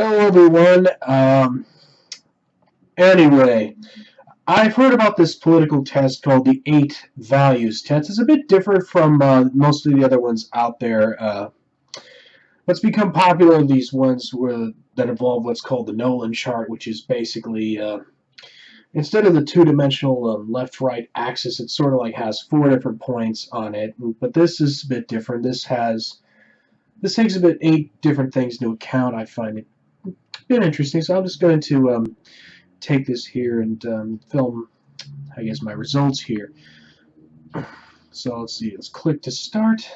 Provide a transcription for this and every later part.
Hello, everyone. Anyway, I've heard about this political test called the 8 Values test. It's a bit different from most of the other ones out there. What's become popular are these ones that involve what's called the Nolan chart, which is basically instead of the two-dimensional left-right axis, it sort of like has 4 different points on it. But this is a bit different. This takes a bit 8 different things into account. I find it been interesting, so I'm just going to take this here and film, I guess, my results here. So let's see, let's click to start.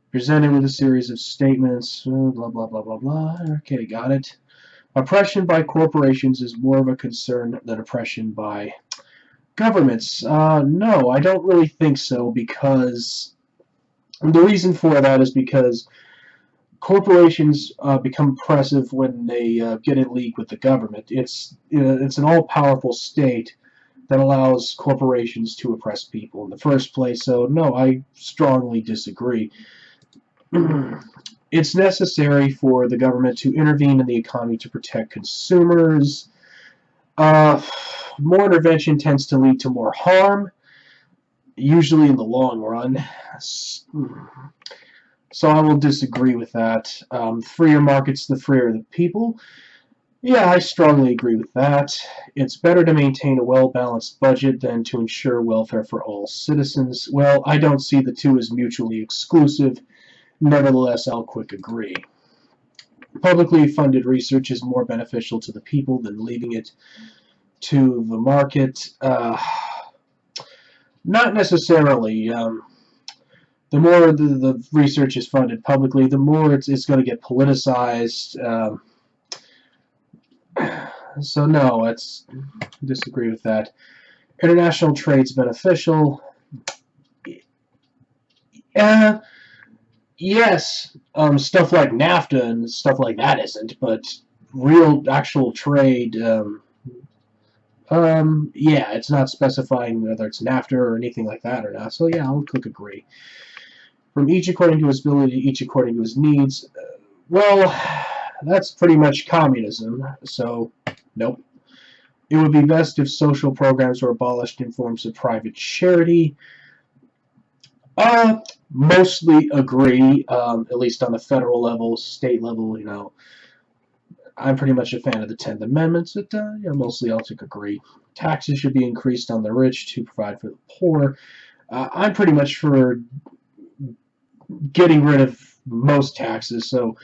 Presented with a series of statements, blah, blah, blah, blah, blah. Okay, got it. Oppression by corporations is more of a concern than oppression by governments. No, I don't really think so, because the reason for that is because corporations become oppressive when they get in league with the government. It's an all-powerful state that allows corporations to oppress people in the first place. So no, I strongly disagree. It's necessary for the government to intervene in the economy to protect consumers. More intervention tends to lead to more harm, usually in the long run. So I will disagree with that. Freer markets, the freer the people. Yeah, I strongly agree with that. It's better to maintain a well-balanced budget than to ensure welfare for all citizens. Well, I don't see the two as mutually exclusive. Nevertheless, I'll quick agree. Publicly funded research is more beneficial to the people than leaving it to the market. Not necessarily. The more the research is funded publicly, the more it's going to get politicized. So no, let's disagree with that. International trade's beneficial. Yes, stuff like NAFTA and stuff like that isn't, but real actual trade, yeah, it's not specifying whether it's NAFTA or anything like that or not. So yeah, I'll click agree. From each according to his ability, each according to his needs. Well, that's pretty much communism, so nope. It would be best if social programs were abolished in forms of private charity. Mostly agree, at least on the federal level, state level, you know. I'm pretty much a fan of the 10th Amendment, but yeah, mostly I'll take agree. Taxes should be increased on the rich to provide for the poor. I'm pretty much for getting rid of most taxes, so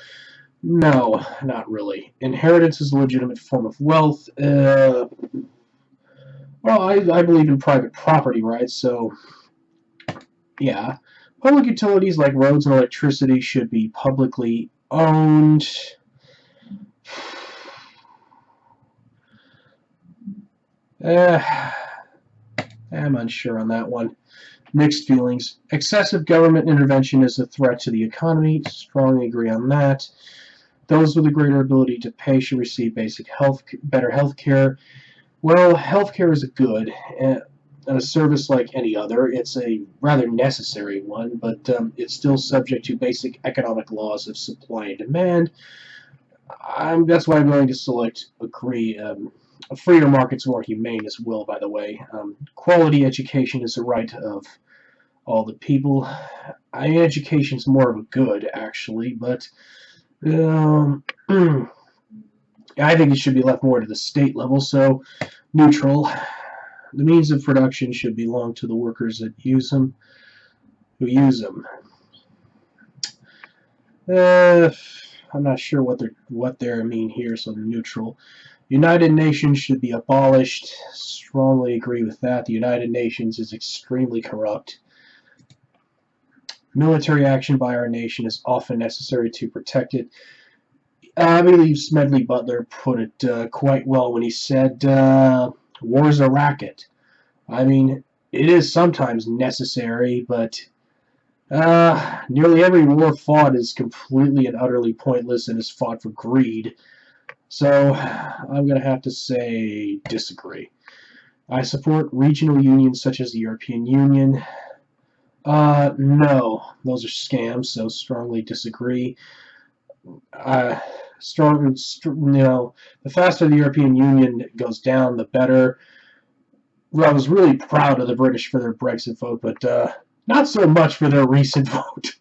no, not really. Inheritance is a legitimate form of wealth. Well, I believe in private property rights, so yeah. Public utilities like roads and electricity should be publicly owned. I'm unsure on that one. Mixed feelings. Excessive government intervention is a threat to the economy. Strongly agree on that. Those with a greater ability to pay should receive better health care. Well, health care is a good and a service like any other. It's a rather necessary one, but it's still subject to basic economic laws of supply and demand. That's why I'm going to select agree. A freer market's more humane as well, by the way. Quality education is a right of all the people. Education's more of a good, actually, but I think it should be left more to the state level, so neutral. The means of production should belong to the workers that use them, who use them. I'm not sure what they mean here, so neutral. United Nations should be abolished. Strongly agree with that. The United Nations is extremely corrupt. Military action by our nation is often necessary to protect it. I believe Smedley Butler put it quite well when he said, war's a racket. I mean, it is sometimes necessary, but nearly every war fought is completely and utterly pointless and is fought for greed. So I'm going to have to say disagree. I support regional unions such as the European Union. No, those are scams, so strongly disagree. strong, you know, the faster the European Union goes down, the better. Well, I was really proud of the British for their Brexit vote, but not so much for their recent vote.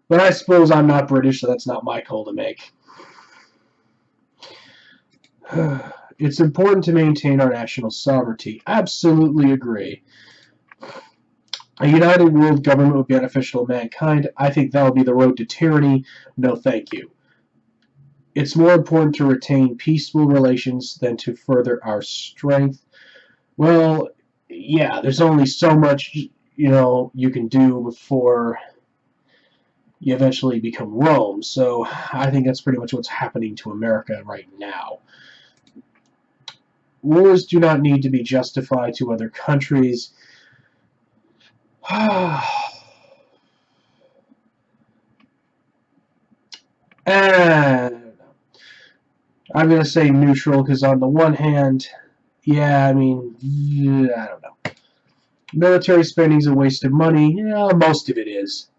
But I suppose I'm not British, so that's not my call to make. It's important to maintain our national sovereignty. Absolutely agree. A united world government would be beneficial to mankind. I think that would be the road to tyranny. No, thank you. It's more important to retain peaceful relations than to further our strength. Well, yeah, there's only so much, you know, you can do before you eventually become Rome. So I think that's pretty much what's happening to America right now. Wars do not need to be justified to other countries. And I'm going to say neutral because on the one hand, yeah, I mean, I don't know. Military spending is a waste of money. Yeah, most of it is.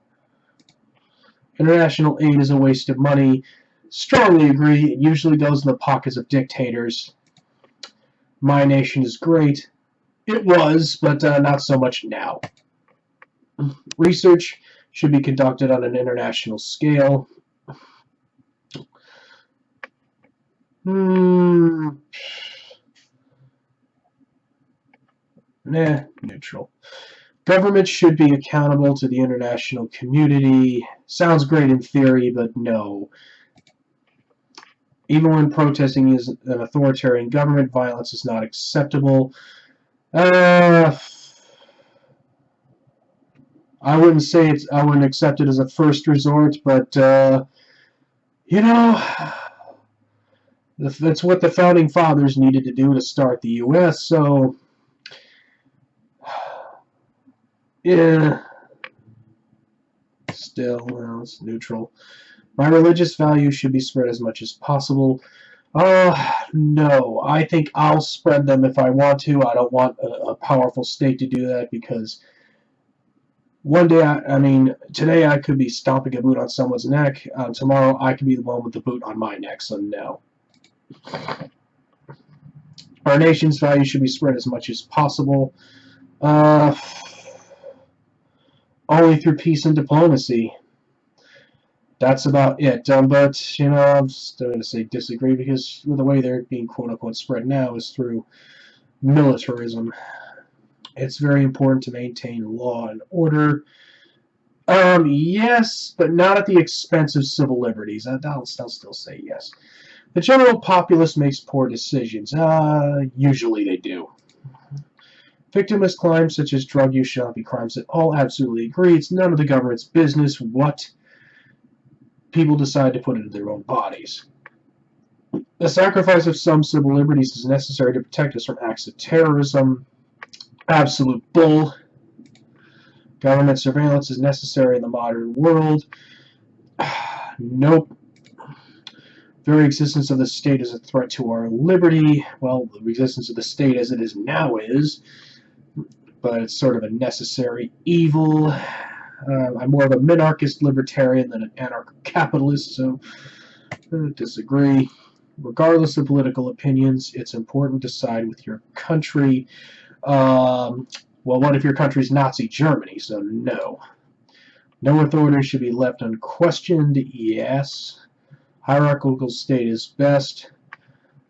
International aid is a waste of money. Strongly agree. It usually goes in the pockets of dictators. My nation is great. It was, but not so much now. Research should be conducted on an international scale. Neutral. Government should be accountable to the international community. Sounds great in theory, but no. Even when protesting is an authoritarian government, violence is not acceptable. I wouldn't say it's. I wouldn't accept it as a first resort, but you know, that's what the founding fathers needed to do to start the U.S. So, yeah, still, well, it's neutral. My religious values should be spread as much as possible. No, I think I'll spread them if I want to. I don't want a powerful state to do that because one day, I mean, today I could be stomping a boot on someone's neck. Tomorrow I could be the one with the boot on my neck, so no. Our nation's values should be spread as much as possible. Only through peace and diplomacy. That's about it. But, you know, I'm still going to say disagree because the way they're being quote-unquote spread now is through militarism. It's very important to maintain law and order. Yes, but not at the expense of civil liberties. I'll still say yes. The general populace makes poor decisions. Usually they do. Victimless crimes such as drug use should not be crimes at all. Absolutely agree. It's none of the government's business what people decide to put into their own bodies. The sacrifice of some civil liberties is necessary to protect us from acts of terrorism. Absolute bull. Government surveillance is necessary in the modern world. Nope. Very existence of the state is a threat to our liberty. Well, the existence of the state as it is now is, but it's sort of a necessary evil. I'm more of a minarchist libertarian than an anarcho-capitalist, so I disagree. Regardless of political opinions, it's important to side with your country. Well, what if your country's Nazi Germany? So no. No authority should be left unquestioned. Yes. Hierarchical state is best.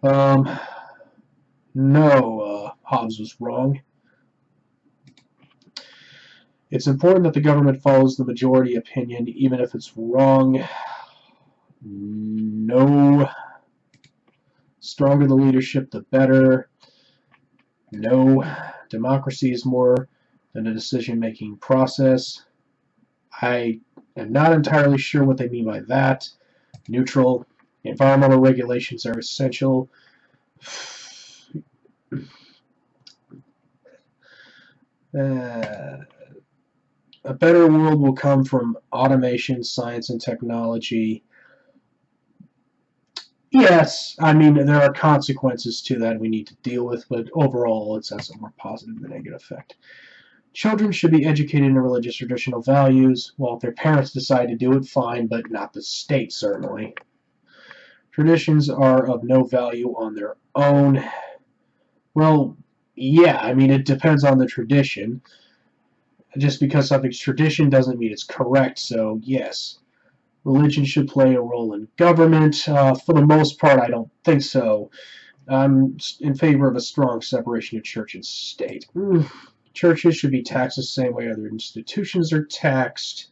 No, Hobbes was wrong. It's important that the government follows the majority opinion, even if it's wrong. No. Stronger the leadership, the better. No. Democracy is more than a decision-making process. I am not entirely sure what they mean by that. Neutral. Environmental regulations are essential. A better world will come from automation, science, and technology. Yes, I mean, there are consequences to that we need to deal with, but overall it has a more positive than negative effect. Children should be educated in religious traditional values. Well, if their parents decide to do it, fine, but not the state, certainly. Traditions are of no value on their own. Well, yeah, I mean, it depends on the tradition. Just because something's tradition doesn't mean it's correct, so yes. Religion should play a role in government. For the most part, I don't think so. I'm in favor of a strong separation of church and state. Churches should be taxed the same way other institutions are taxed.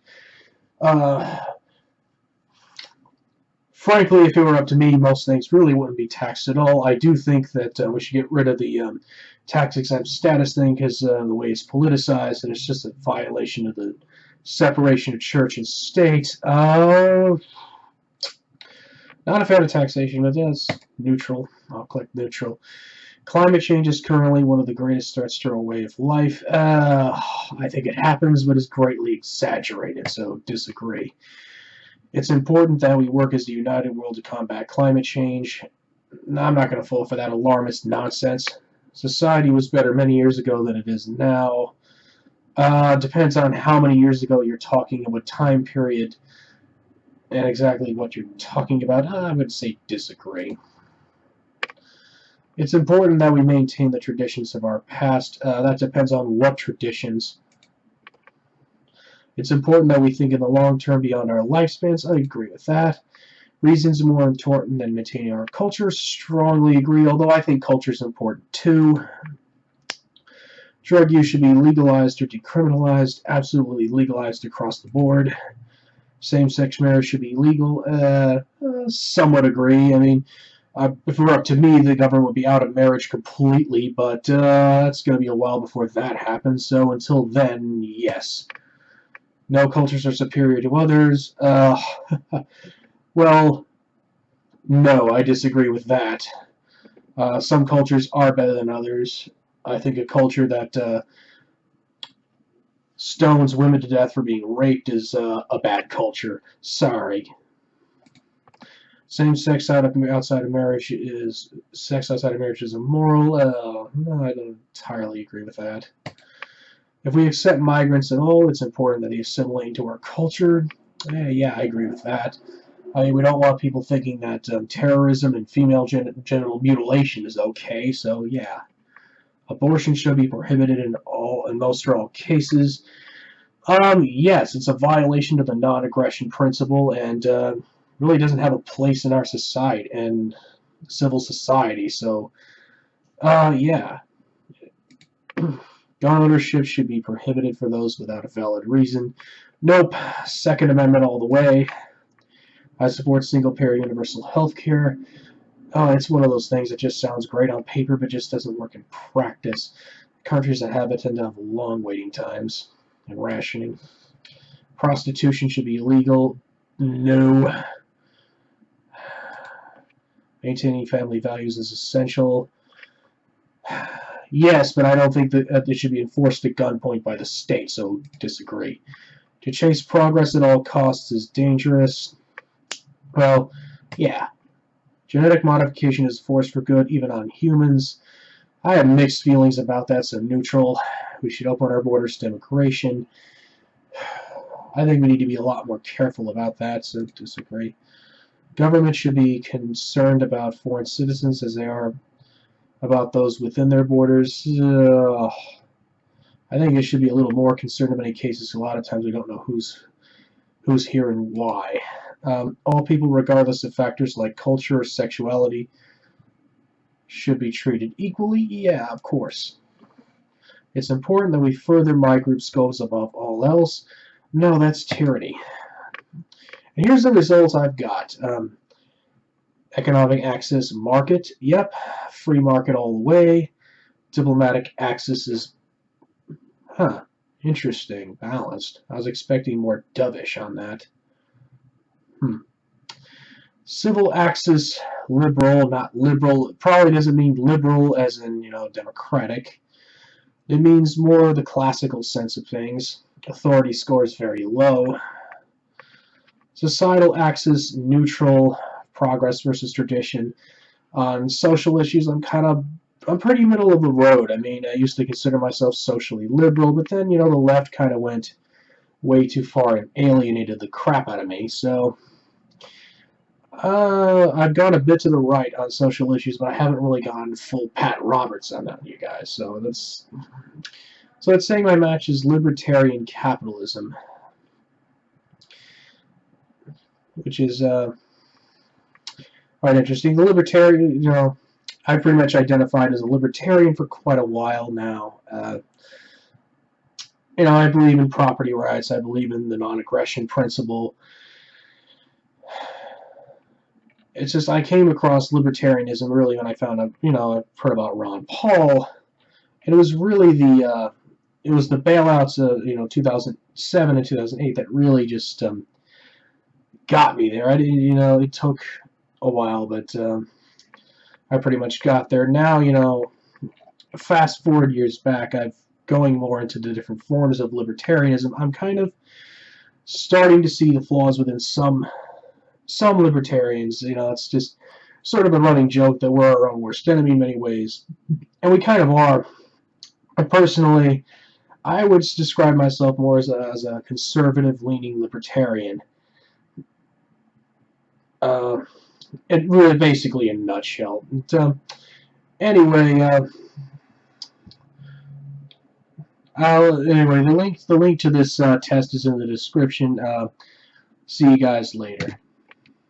Frankly, if it were up to me, most things really wouldn't be taxed at all. I do think that we should get rid of the tax-exempt status thing because the way it's politicized, and it's just a violation of the separation of church and state. Not a fan of taxation, but that's neutral. I'll click neutral. Climate change is currently one of the greatest threats to our way of life. I think it happens, but is greatly exaggerated, so disagree. It's important that we work as a united world to combat climate change. I'm not going to fall for that alarmist nonsense. Society was better many years ago than it is now. Depends on how many years ago you're talking and what time period and exactly what you're talking about. I would say disagree. It's important that we maintain the traditions of our past. That depends on what traditions. It's important that we think in the long term beyond our lifespans. I agree with that. Reasons more important than maintaining our culture. Strongly agree, although I think culture is important too. Drug use should be legalized or decriminalized. Absolutely legalized across the board. Same-sex marriage should be legal. Somewhat agree. I mean, if it were up to me, the government would be out of marriage completely, but that's going to be a while before that happens. So until then, yes. No cultures are superior to others. Well, no, I disagree with that. Some cultures are better than others. I think a culture that stones women to death for being raped is a bad culture. Sorry. Same-sex outside of marriage is sex outside of marriage is immoral. No, I don't entirely agree with that. If we accept migrants at all, it's important that they assimilate into our culture. Yeah, I agree with that. I mean, we don't want people thinking that terrorism and female genital mutilation is okay. So yeah, abortion should be prohibited in most or all cases. Yes, it's a violation of the non-aggression principle, and really doesn't have a place in our society and civil society. So, yeah. Gun ownership should be prohibited for those without a valid reason. Nope. Second Amendment all the way. I support single-payer universal health care. Oh, it's one of those things that just sounds great on paper, but just doesn't work in practice. Countries that have it tend to have long waiting times and rationing. Prostitution should be illegal. No. Maintaining family values is essential. Yes, but I don't think that it should be enforced at gunpoint by the state, so disagree. To chase progress at all costs is dangerous. Well, yeah. Genetic modification is forced for good, even on humans. I have mixed feelings about that, so neutral. We should open our borders to immigration. I think we need to be a lot more careful about that, so disagree. Government should be concerned about foreign citizens as they are about those within their borders. I think it should be a little more concerned in many cases. A lot of times we don't know who's here and why. All people, regardless of factors like culture or sexuality, should be treated equally. Yeah, of course. It's important that we further my group's goals above all else. No, that's tyranny. And here's the results I've got. Economic access market. Yep. Free market all the way. Diplomatic access is... Interesting. Balanced. I was expecting more dovish on that. Civil access, liberal, not liberal. It probably doesn't mean liberal as in, democratic. It means more the classical sense of things. Authority score is very low. Societal access, neutral. Progress versus tradition. On social issues, I'm kind of I'm pretty middle of the road. I mean, I used to consider myself socially liberal, but then, you know, the left kind of went way too far and alienated the crap out of me. So I've gone a bit to the right on social issues, but I haven't really gone full Pat Roberts on that, you guys. So that's saying my match is Libertarian Capitalism, which is quite interesting. The Libertarian, you know, I've pretty much identified as a Libertarian for quite a while now. You know, I believe in property rights. I believe in the non-aggression principle. It's just I came across libertarianism really when I found out, you know, I've heard about Ron Paul, and it was really the bailouts of, you know, 2007 and 2008 that really just got me there. I didn't, you know, it took a while, but I pretty much got there. Now, you know, fast forward years back, I've going more into the different forms of libertarianism. I'm kind of starting to see the flaws within some libertarians. You know, it's just sort of a running joke that we're our own worst enemy in many ways, and we kind of are. Personally, I would describe myself more as a conservative-leaning libertarian. It really, basically, in a nutshell. And, anyway, the link to this test is in the description. See you guys later.